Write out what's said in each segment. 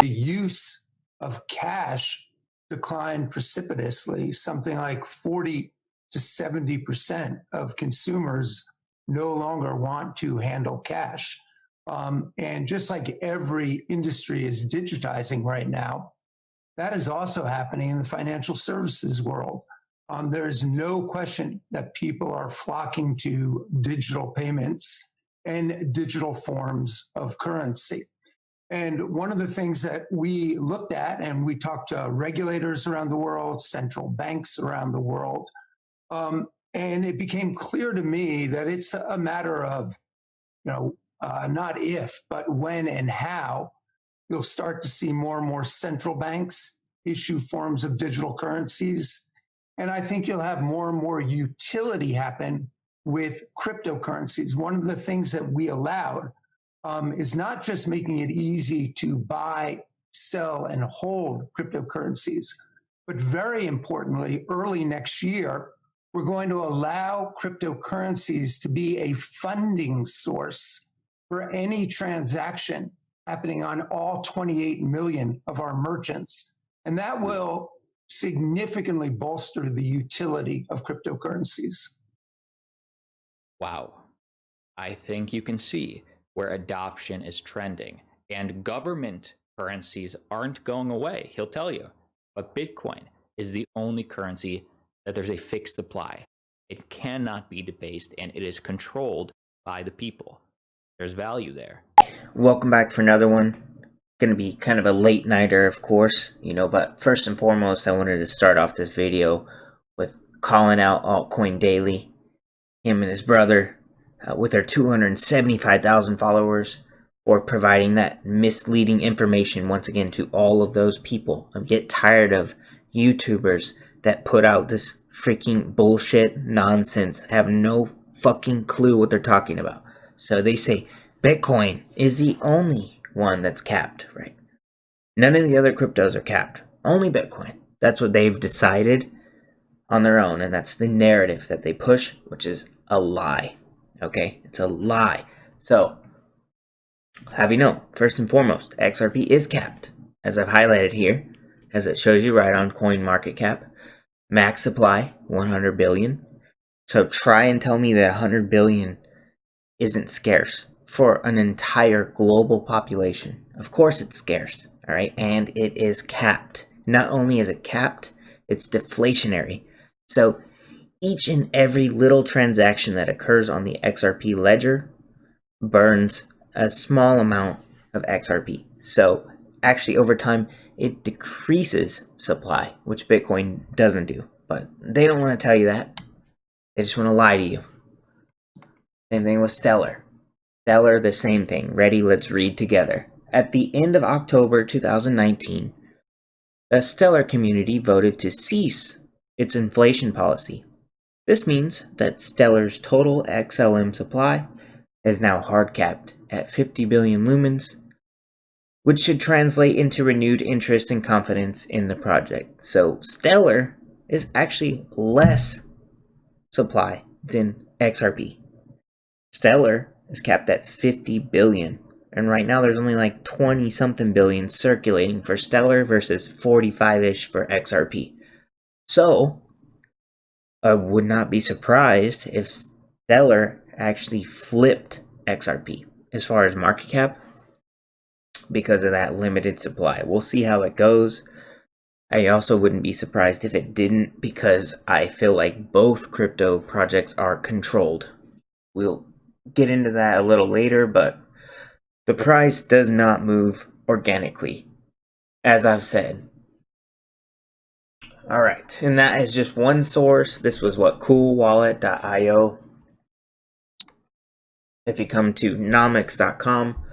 the use of cash declined precipitously. Something like 40 to 70% of consumers no longer want to handle cash. And just like every industry is digitizing right now, that is also happening in the financial services world. There is no question that people are flocking to digital payments and digital forms of currency. And one of the things that we looked at, and we talked to regulators around the world, central banks around the world, and it became clear to me that it's a matter of, not if, but when and how you'll start to see more and more central banks issue forms of digital currencies. And I think you'll have more and more utility happen with cryptocurrencies. One of the things that we allowed is not just making it easy to buy, sell, and hold cryptocurrencies, but very importantly, early next year, we're going to allow cryptocurrencies to be a funding source for any transaction happening on all 28 million of our merchants. And that will significantly bolster the utility of cryptocurrencies. Wow. I think you can see where adoption is trending, and government currencies aren't going away, he'll tell you. But Bitcoin is the only currency that there's a fixed supply. It cannot be debased, and it is controlled by the people. There's value there. Welcome back for another one. Going to be kind of a late nighter, of course, but first and foremost, I wanted to start off this video with calling out ALTCOIN Daily, him and his brother, with their 275,000 followers, for providing that misleading information once again to all of those people. I get tired of YouTubers that put out this freaking bullshit nonsense, have no fucking clue what they're talking about. So they say Bitcoin is the only one that's capped, right? None of the other cryptos are capped, only Bitcoin. That's what they've decided on their own, and that's the narrative that they push, which is a lie. Okay, it's a lie. So have you know, first and foremost, XRP is capped, as I've highlighted here, as it shows you right on CoinMarketCap. Max supply 100 billion. So try and tell me that 100 billion isn't scarce for an entire global population. Of course it's scarce, all right? And it is capped. Not only is it capped, it's deflationary. So each and every little transaction that occurs on the XRP ledger burns a small amount of XRP. So actually over time, it decreases supply, which Bitcoin doesn't do. But they don't want to tell you that. They just want to lie to you. Same thing with Stellar. Stellar, the same thing. Ready, let's read together. At the end of October 2019, the Stellar community voted to cease its inflation policy. This means that Stellar's total XLM supply is now hard capped at 50 billion lumens, which should translate into renewed interest and confidence in the project. So Stellar is actually less supply than XRP. Stellar is capped at 50 billion. And right now there's only like 20 something billion circulating for Stellar versus 45-ish for XRP. So I would not be surprised if Stellar actually flipped XRP as far as market cap because of that limited supply. We'll see how it goes. I also wouldn't be surprised if it didn't, because I feel like both crypto projects are controlled. We'll get into that a little later, but the price does not move organically, as I've said. Alright, and that is just one source. This was what, coolwallet.io. If you come to nomics.com,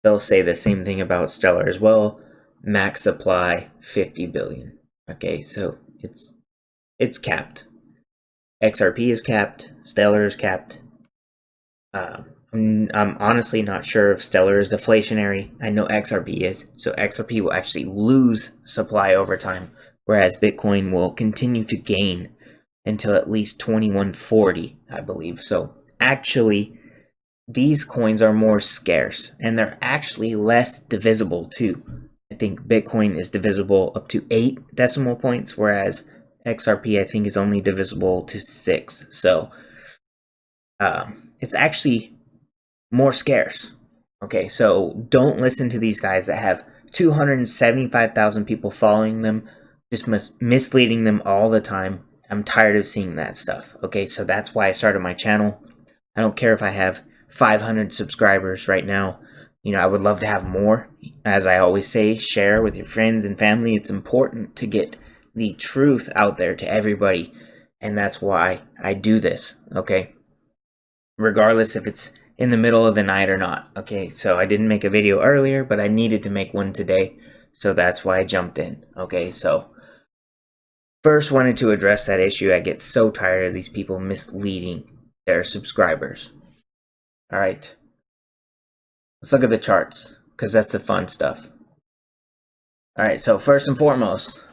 they'll say the same thing about Stellar as well. Max supply 50 billion. Okay, so it's capped. XRP is capped. Stellar is capped. I'm honestly not sure if Stellar is deflationary. I know XRP is, so XRP will actually lose supply over time, whereas Bitcoin will continue to gain until at least 2140, I believe. So actually, these coins are more scarce, and they're actually less divisible too. I think Bitcoin is divisible up to 8 decimal points, whereas XRP I think is only divisible to 6. So it's actually more scarce. Okay, so don't listen to these guys that have 275,000 people following them, just misleading them all the time. I'm tired of seeing that stuff. Okay, so that's why I started my channel. I don't care if I have 500 subscribers right now. You know, I would love to have more. As I always say, share with your friends and family. It's important to get the truth out there to everybody. And that's why I do this, okay? Regardless if it's in the middle of the night or not. Okay, so I didn't make a video earlier, but I needed to make one today. So that's why I jumped in. Okay, so first wanted to address that issue. I get so tired of these people misleading their subscribers. All right, let's look at the charts because that's the fun stuff. All right, so first and foremost,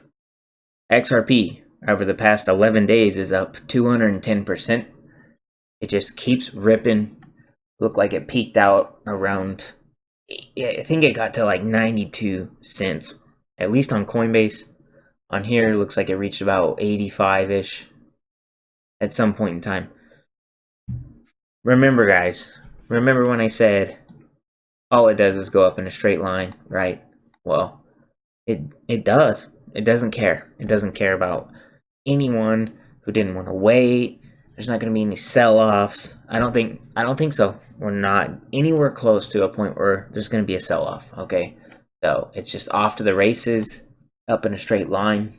XRP over the past 11 days is up 210%. It just keeps ripping. Looked like it peaked out around, I think it got to like 92 cents, at least on Coinbase. On here, it looks like it reached about 85-ish at some point in time. Remember, guys, remember when I said all it does is go up in a straight line, right? Well, it does. It doesn't care. It doesn't care about anyone who didn't want to wait. There's not going to be any sell-offs. I don't think so. We're not anywhere close to a point where there's going to be a sell-off, okay? So it's just off to the races, up in a straight line.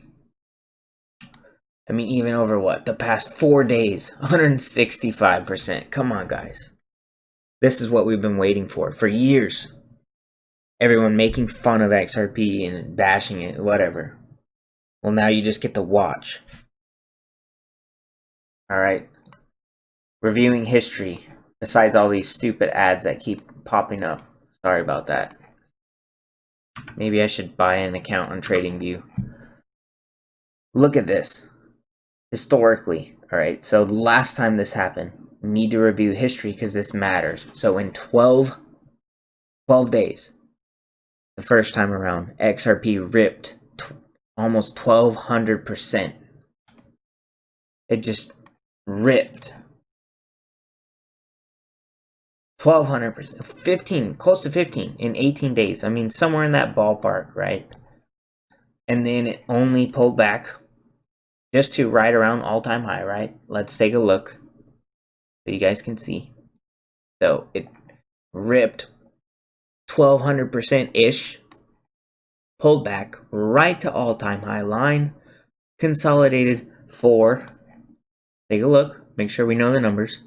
I mean, even over what? The past 4 days, 165%. Come on, guys. This is what we've been waiting for years. Everyone making fun of XRP and bashing it, whatever. Well, now you just get to watch. All right. Reviewing history, besides all these stupid ads that keep popping up. Sorry about that. Maybe I should buy an account on TradingView. Look at this. Historically, all right, so the last time this happened, we need to review history because this matters. So in 12 days, the first time around, XRP ripped almost 1,200%. It just ripped 1,200%, 15, close to 15 in 18 days. I mean, somewhere in that ballpark, right? And then it only pulled back just to right around all-time high, right? Let's take a look so you guys can see. So it ripped 1,200%-ish, pulled back right to all-time high line, consolidated for, take a look, make sure we know the numbers.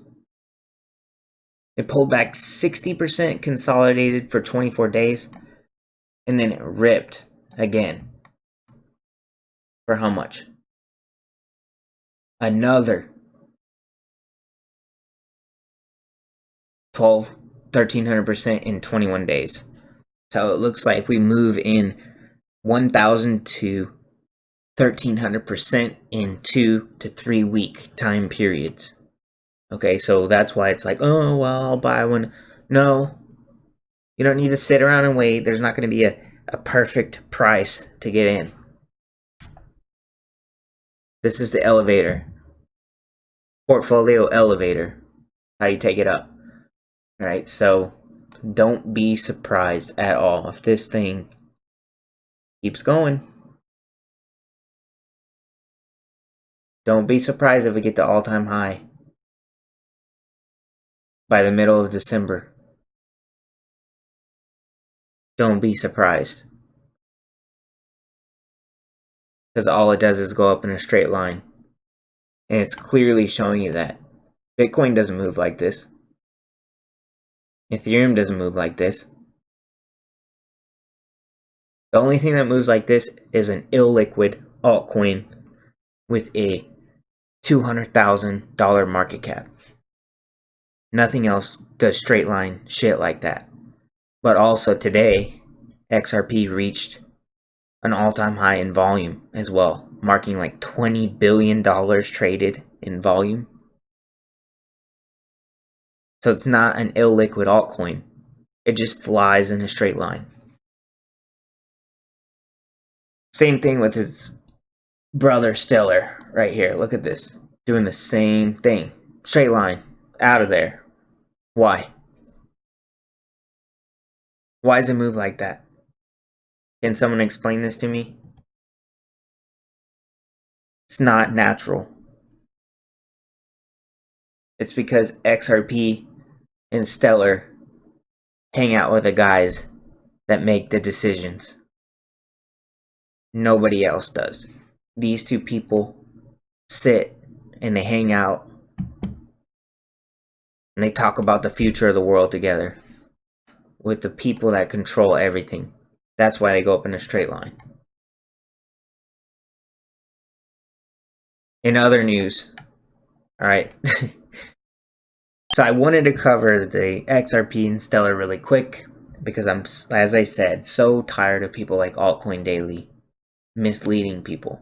It pulled back 60%, consolidated for 24 days, and then it ripped again. For how much? Another 1,300% in 21 days. So it looks like we move in 1,000 to 1,300% in 2 to 3 week time periods. Okay, so that's why it's like, oh, well, I'll buy one. No, you don't need to sit around and wait. There's not going to be a perfect price to get in. This is the elevator. Portfolio elevator. How you take it up. Alright, so don't be surprised at all if this thing keeps going. Don't be surprised if we get to all-time high by the middle of December. Don't be surprised. Because all it does is go up in a straight line. And it's clearly showing you that. Bitcoin doesn't move like this. Ethereum doesn't move like this. The only thing that moves like this is an illiquid altcoin with a $200,000 market cap. Nothing else does straight line shit like that. But also today, XRP reached an all-time high in volume as well, marking like $20 billion traded in volume. So it's not an illiquid altcoin. It just flies in a straight line. Same thing with his brother Stellar right here. Look at this. Doing the same thing. Straight line. Out of there. Why? Why does it move like that? Can someone explain this to me? It's not natural. It's because XRP and Stellar hang out with the guys that make the decisions. Nobody else does. These two people sit and they hang out and they talk about the future of the world together with the people that control everything. That's why they go up in a straight line. In other news, all right. So I wanted to cover the XRP and Stellar really quick because I'm, as I said, so tired of people like Altcoin Daily misleading people.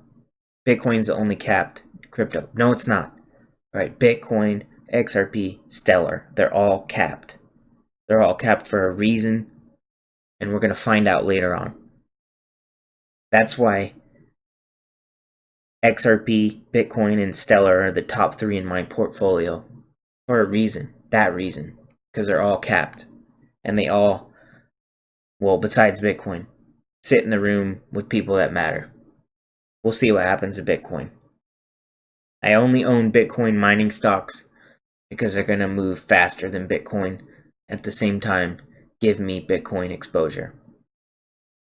Bitcoin's the only capped crypto. No, it's not. All right, Bitcoin, XRP, Stellar, they're all capped. They're all capped for a reason, and we're going to find out later on. That's why XRP, Bitcoin, and Stellar are the top 3 in my portfolio. For a reason. That reason. Because they're all capped. And they all, well, besides Bitcoin, sit in the room with people that matter. We'll see what happens to Bitcoin. I only own Bitcoin mining stocks because they're going to move faster than Bitcoin. At the same time, give me Bitcoin exposure.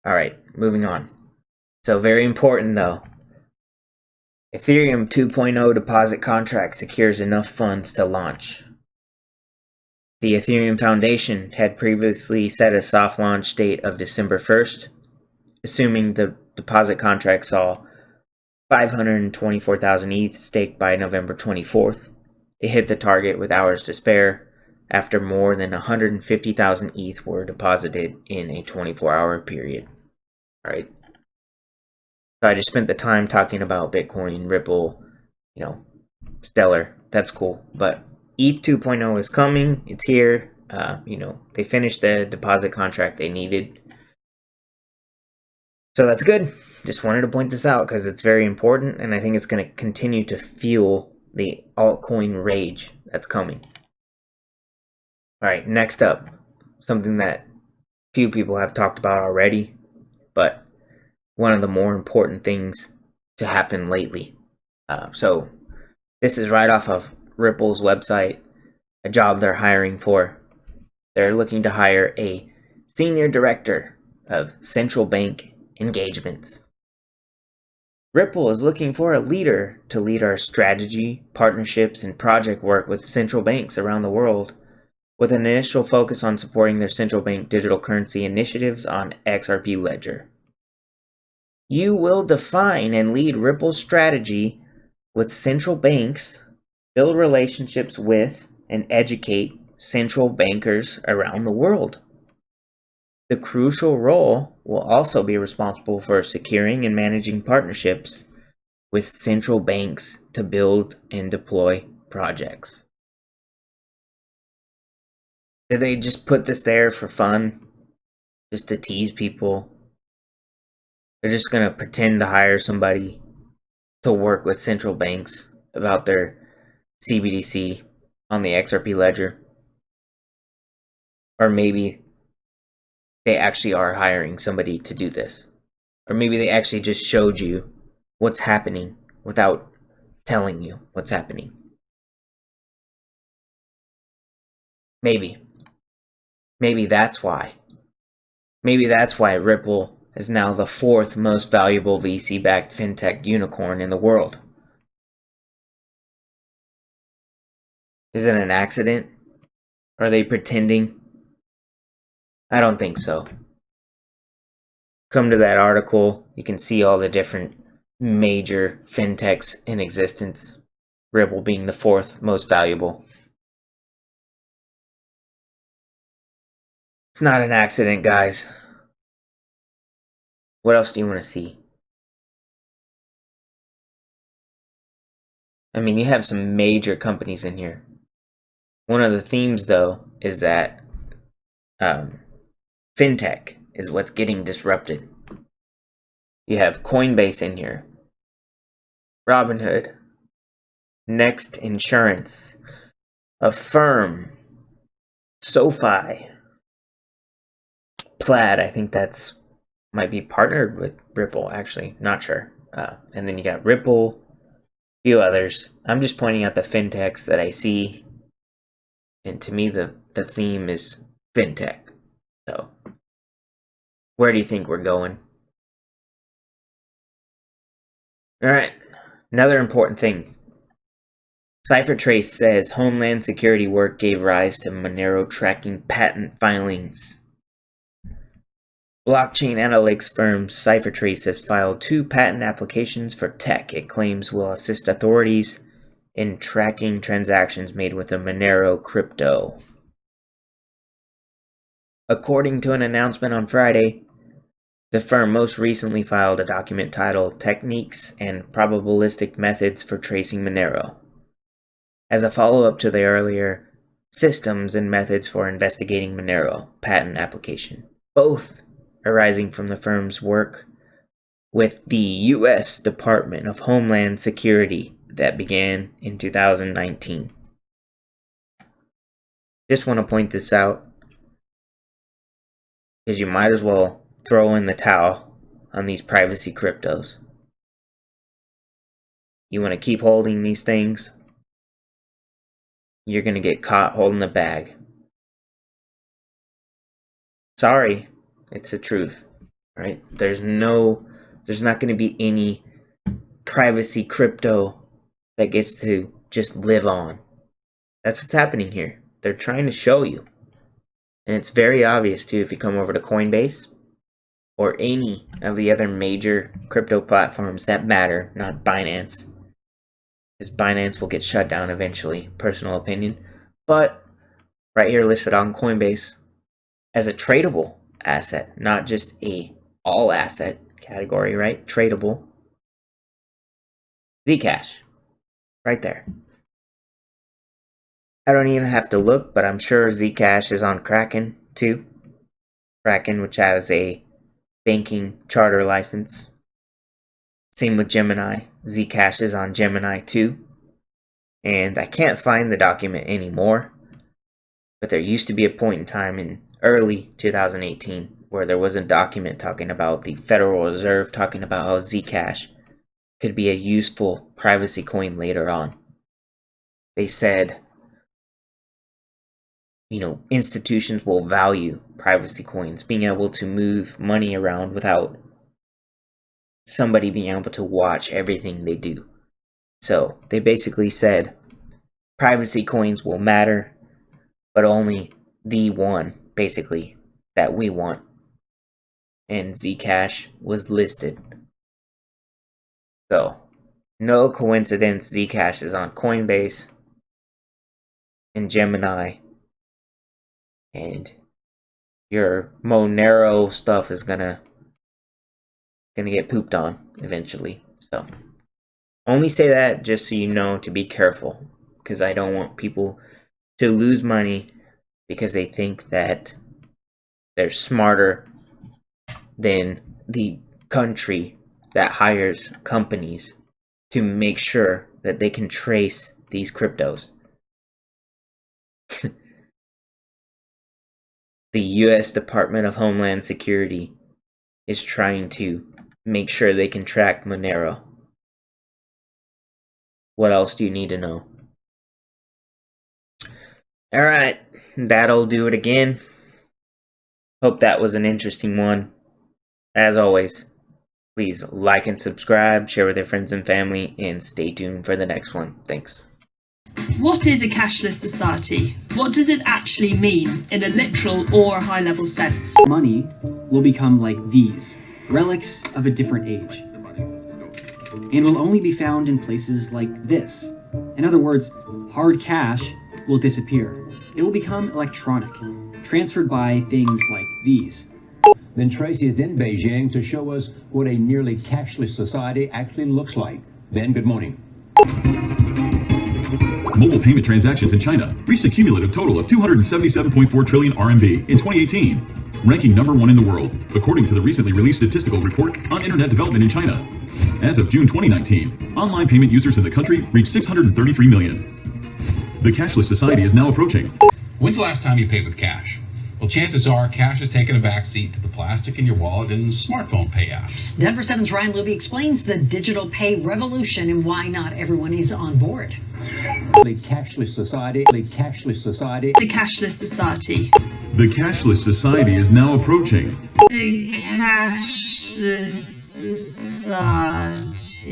Alright, moving on. So very important though. Ethereum 2.0 deposit contract secures enough funds to launch. The Ethereum Foundation had previously set a soft launch date of December 1st, assuming the deposit contract saw 524,000 ETH staked by November 24th. It hit the target with hours to spare after more than 150,000 ETH were deposited in a 24-hour period. All right. So I just spent the time talking about Bitcoin, Ripple, Stellar. That's cool. But ETH 2.0 is coming. It's here. They finished the deposit contract they needed. So that's good. Just wanted to point this out because it's very important, and I think it's going to continue to fuel the altcoin rage that's coming. All right, next up, something that few people have talked about already, but one of the more important things to happen lately. So this is right off of Ripple's website, a job they're hiring for. They're looking to hire a senior director of central bank engagements. Ripple is looking for a leader to lead our strategy, partnerships, and project work with central banks around the world, with an initial focus on supporting their central bank digital currency initiatives on XRP Ledger. You will define and lead Ripple's strategy with central banks, build relationships with, and educate central bankers around the world. The crucial role will also be responsible for securing and managing partnerships with central banks to build and deploy projects. Did they just put this there for fun? Just to tease people? They're just going to pretend to hire somebody to work with central banks about their CBDC on the XRP ledger? Or maybe they actually are hiring somebody to do this. Or maybe they actually just showed you what's happening without telling you what's happening. Maybe. Maybe that's why. Maybe that's why Ripple is now the 4th most valuable VC-backed fintech unicorn in the world. Is it an accident? Are they pretending? I don't think so. Come to that article, you can see all the different major fintechs in existence, Ripple being the 4th most valuable. It's not an accident, guys. What else do you want to see? I mean, you have some major companies in here. One of the themes, though, is that fintech is what's getting disrupted. You have Coinbase in here, Robinhood, Next Insurance, Affirm, SoFi, Plaid. I think that's might be partnered with Ripple, actually, not sure. And then you got Ripple, a few others. I'm just pointing out the fintechs that I see, and to me the theme is fintech. So where do you think we're going? All right, another important thing. CipherTrace says Homeland Security work gave rise to Monero tracking patent filings. Blockchain analytics firm CipherTrace has filed 2 patent applications for tech it claims will assist authorities in tracking transactions made with a Monero crypto. According to an announcement on Friday, the firm most recently filed a document titled Techniques and Probabilistic Methods for Tracing Monero, as a follow-up to the earlier Systems and Methods for Investigating Monero patent application, both arising from the firm's work with the U.S. Department of Homeland Security that began in 2019. Just want to point this out because you might as well throw in the towel on these privacy cryptos. You want to keep holding these things, you're going to get caught holding the bag. Sorry, it's the truth, right? There's not going to be any privacy crypto that gets to just live on. That's what's happening here. They're trying to show you. And it's very obvious too if you come over to Coinbase or any of the other major crypto platforms that matter, not Binance. Because Binance will get shut down eventually, personal opinion. But right here listed on Coinbase as a tradable asset, not just a all asset category, right? Tradable. Zcash. Right there. I don't even have to look, but I'm sure Zcash is on Kraken too. Kraken, which has a banking charter license. Same with Gemini. Zcash is on Gemini too. And I can't find the document anymore, but there used to be a point in time in early 2018 where there was a document talking about the Federal Reserve talking about how Zcash could be a useful privacy coin later on. They said, institutions will value privacy coins, being able to move money around without somebody being able to watch everything they do. So they basically said privacy coins will matter, but only the one, basically, that we want. And Zcash was listed. So, no coincidence Zcash is on Coinbase and Gemini. And your Monero stuff is gonna get pooped on eventually. So only say that just so you know to be careful, because I don't want people to lose money because they think that they're smarter than the country that hires companies to make sure that they can trace these cryptos. The U.S. Department of Homeland Security is trying to make sure they can track Monero. What else do you need to know? Alright, that'll do it again. Hope that was an interesting one. As always, please like and subscribe, share with your friends and family, and stay tuned for the next one. Thanks. What is a cashless society? What does it actually mean in a literal or high-level sense? Money will become like these, relics of a different age, and will only be found in places like this. In other words, hard cash will disappear. It will become electronic, transferred by things like these. Then Tracy is in Beijing to show us what a nearly cashless society actually looks like. Ben, good morning. Mobile payment transactions in China reached a cumulative total of 277.4 trillion RMB in 2018. ranking #1 in the world, according to the recently released statistical report on internet development in China. As of June 2019, online payment users in the country reached 633 million. The cashless society is now approaching. When's the last time you paid with cash? Well, chances are cash has taken a backseat to the plastic in your wallet and smartphone pay apps. Denver 7's Ryan Luby explains the digital pay revolution and why not everyone is on board. The cashless society, the cashless society. The Cashless Society. The cashless society is now approaching. The Cashless Society.